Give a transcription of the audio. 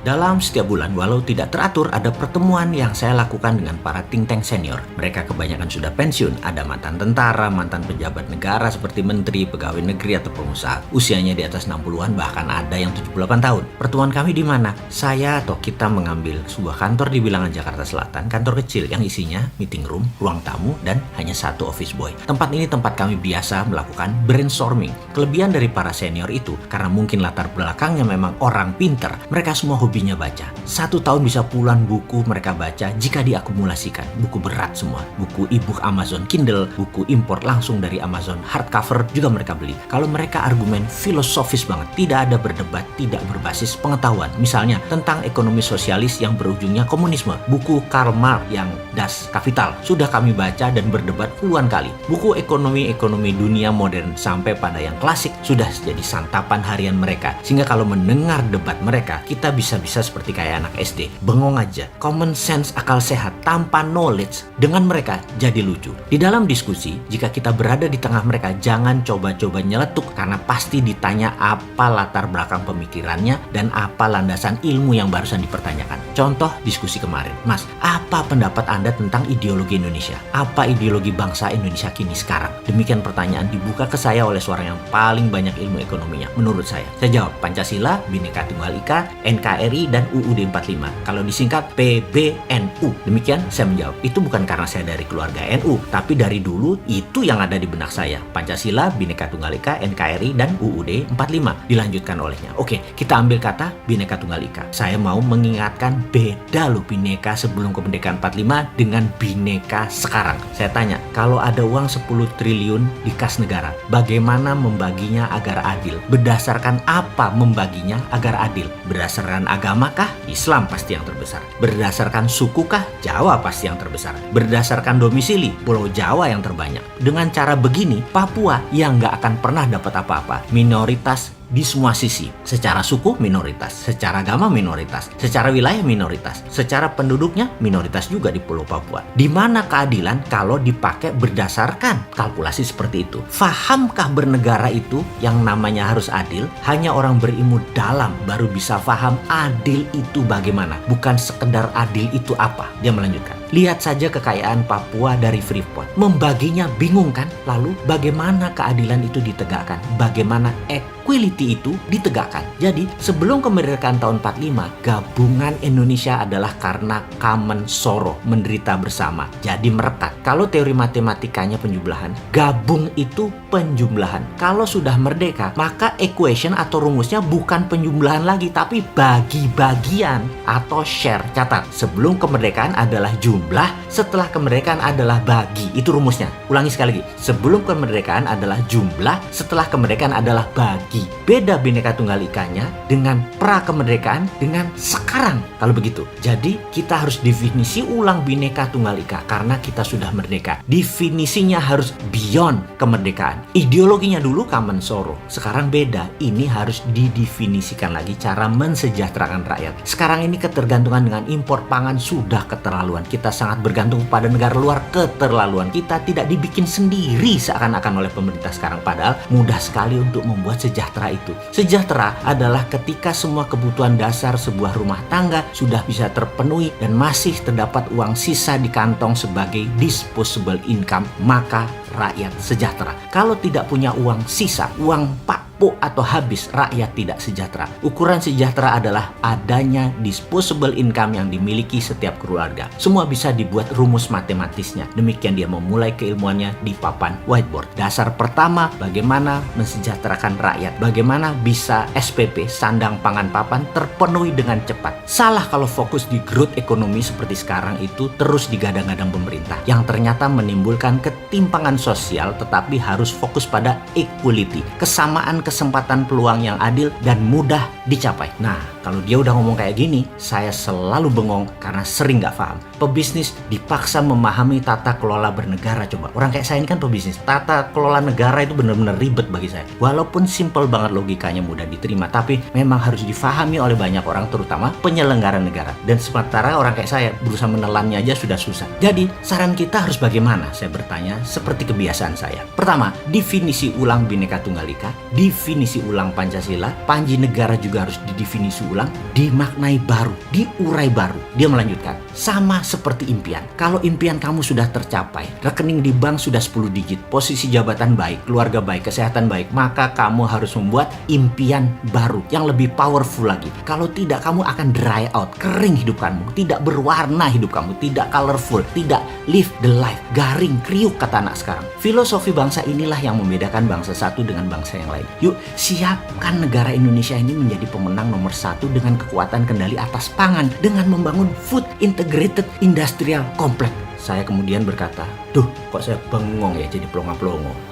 Dalam setiap bulan, walau tidak teratur, ada pertemuan yang saya lakukan dengan para think tank senior. Mereka kebanyakan sudah pensiun, ada mantan tentara, mantan pejabat negara seperti menteri, pegawai negeri, atau pengusaha. Usianya di atas 60-an, bahkan ada yang 78 tahun. Pertemuan kami di mana? Saya atau kita mengambil sebuah kantor di bilangan Jakarta Selatan, kantor kecil yang isinya meeting room, ruang tamu, dan hanya satu office boy. Tempat ini tempat kami biasa melakukan brainstorming. Kelebihan dari para senior itu, karena mungkin latar belakangnya memang orang pinter, mereka semua hobinya baca. 1 tahun bisa puluhan buku mereka baca jika diakumulasikan. Buku berat semua. Buku e-book Amazon Kindle, buku impor langsung dari Amazon hardcover juga mereka beli. Kalau mereka argumen filosofis banget, tidak ada berdebat, tidak berbasis pengetahuan. Misalnya tentang ekonomi sosialis yang berujungnya komunisme. Buku Karl Marx yang Das Kapital sudah kami baca dan berdebat puluhan kali. Buku ekonomi dunia modern sampai pada yang klasik sudah jadi santapan harian mereka. Sehingga kalau mendengar debat mereka, kita bisa seperti kayak anak SD, bengong aja. Common sense, akal sehat tanpa knowledge dengan mereka jadi lucu. Di dalam diskusi, jika kita berada di tengah mereka, jangan coba-coba nyeletuk karena pasti ditanya apa latar belakang pemikirannya dan apa landasan ilmu yang barusan dipertanyakan. Contoh diskusi kemarin, Mas, apa pendapat Anda tentang ideologi Indonesia? Apa ideologi bangsa Indonesia kini sekarang? Demikian pertanyaan dibuka ke saya oleh seorang yang paling banyak ilmu ekonominya menurut saya. Saya jawab, Pancasila, Bhinneka Tunggal Ika, NKRI, dan UUD 45. Kalau disingkat PBNU. Demikian saya menjawab. Itu bukan karena saya dari keluarga NU, tapi dari dulu itu yang ada di benak saya. Pancasila, Bhinneka Tunggal Ika, NKRI, dan UUD 45. Dilanjutkan olehnya. Oke, kita ambil kata Bhinneka Tunggal Ika. Saya mau mengingatkan beda loh Bhinneka sebelum kemerdekaan 45 dengan Bhinneka sekarang. Saya tanya, kalau ada uang 10 triliun di kas negara, bagaimana membaginya agar adil? Berdasarkan apa membaginya agar adil? Berdasarkan agama kah? Islam pasti yang terbesar. Berdasarkan suku kah? Jawa pasti yang terbesar. Berdasarkan domisili? Pulau Jawa yang terbanyak. Dengan cara begini, Papua yang nggak akan pernah dapat apa-apa. Minoritas di semua sisi. Secara suku minoritas, secara agama minoritas, secara wilayah minoritas, secara penduduknya minoritas juga di Pulau Papua. Di mana keadilan kalau dipakai berdasarkan kalkulasi seperti itu? Fahamkah bernegara itu yang namanya harus adil? Hanya orang berilmu dalam baru bisa paham adil itu bagaimana, bukan sekedar adil itu apa. Dia melanjutkan, lihat saja kekayaan Papua dari Freeport. Membaginya bingung kan? Lalu bagaimana keadilan itu ditegakkan? Bagaimana equality itu ditegakkan? Jadi sebelum kemerdekaan tahun 45, gabungan Indonesia adalah karena common sorrow, menderita bersama. Jadi merekat. Kalau teori matematikanya penjumlahan, gabung itu penjumlahan. Kalau sudah merdeka, maka equation atau rumusnya bukan penjumlahan lagi, tapi bagi-bagian atau share. Catat, sebelum kemerdekaan adalah jumlah, setelah kemerdekaan adalah bagi. Itu rumusnya. Ulangi sekali lagi. Sebelum kemerdekaan adalah jumlah, setelah kemerdekaan adalah bagi. Beda Bhinneka Tunggal Ikanya dengan pra kemerdekaan dengan sekarang. Kalau begitu. Jadi kita harus definisi ulang Bhinneka Tunggal Ika karena kita sudah merdeka. Definisinya harus beyond kemerdekaan. Ideologinya dulu common sorrow. Sekarang beda. Ini harus didefinisikan lagi cara mensejahterakan rakyat. Sekarang ini ketergantungan dengan impor pangan sudah keterlaluan. Kita sangat bergantung pada negara luar, keterlaluan. Kita tidak dibikin sendiri seakan-akan oleh pemerintah sekarang. Padahal mudah sekali untuk membuat sejahtera itu. Sejahtera adalah ketika semua kebutuhan dasar sebuah rumah tangga sudah bisa terpenuhi dan masih terdapat uang sisa di kantong sebagai disposable income, maka rakyat sejahtera. Kalau tidak punya uang sisa, uang atau habis, rakyat tidak sejahtera. Ukuran sejahtera adalah adanya disposable income yang dimiliki setiap keluarga. Semua bisa dibuat rumus matematisnya. Demikian dia memulai keilmuannya di papan whiteboard. Dasar pertama, bagaimana mensejahterakan rakyat. Bagaimana bisa SPP, sandang pangan papan, terpenuhi dengan cepat. Salah kalau fokus di growth ekonomi seperti sekarang itu terus digadang-gadang pemerintah. Yang ternyata menimbulkan ketimpangan sosial, tetapi harus fokus pada equality. Kesamaan kesempatan peluang yang adil dan mudah dicapai. Nah, kalau dia udah ngomong kayak gini, saya selalu bengong karena sering nggak paham. Pebisnis dipaksa memahami tata kelola bernegara. Coba, orang kayak saya ini kan pebisnis. Tata kelola negara itu benar-benar ribet bagi saya. Walaupun simple banget logikanya, mudah diterima, tapi memang harus difahami oleh banyak orang, terutama penyelenggara negara. Dan sementara orang kayak saya berusaha menelannya aja sudah susah. Jadi, saran kita harus bagaimana? Saya bertanya seperti kebiasaan saya. Pertama, definisi ulang Bhinneka Tunggal Ika, definisi ulang Pancasila. Panji negara juga harus didefinisi ulang, dimaknai baru, diurai baru. Dia melanjutkan, sama seperti impian. Kalau impian kamu sudah tercapai, rekening di bank sudah 10 digit, posisi jabatan baik, keluarga baik, kesehatan baik, maka kamu harus membuat impian baru yang lebih powerful lagi. Kalau tidak, kamu akan dry out, kering hidup kamu, tidak berwarna hidup kamu, tidak colorful, tidak live the life, garing, kriuk kata anak sekarang. Filosofi bangsa inilah yang membedakan bangsa satu dengan bangsa yang lain. Yuk, siapkan negara Indonesia ini menjadi pemenang nomor 1 dengan kekuatan kendali atas pangan, dengan membangun food integrated industrial complex. Saya kemudian berkata, duh kok saya bengong ya jadi pelongo-pelongo.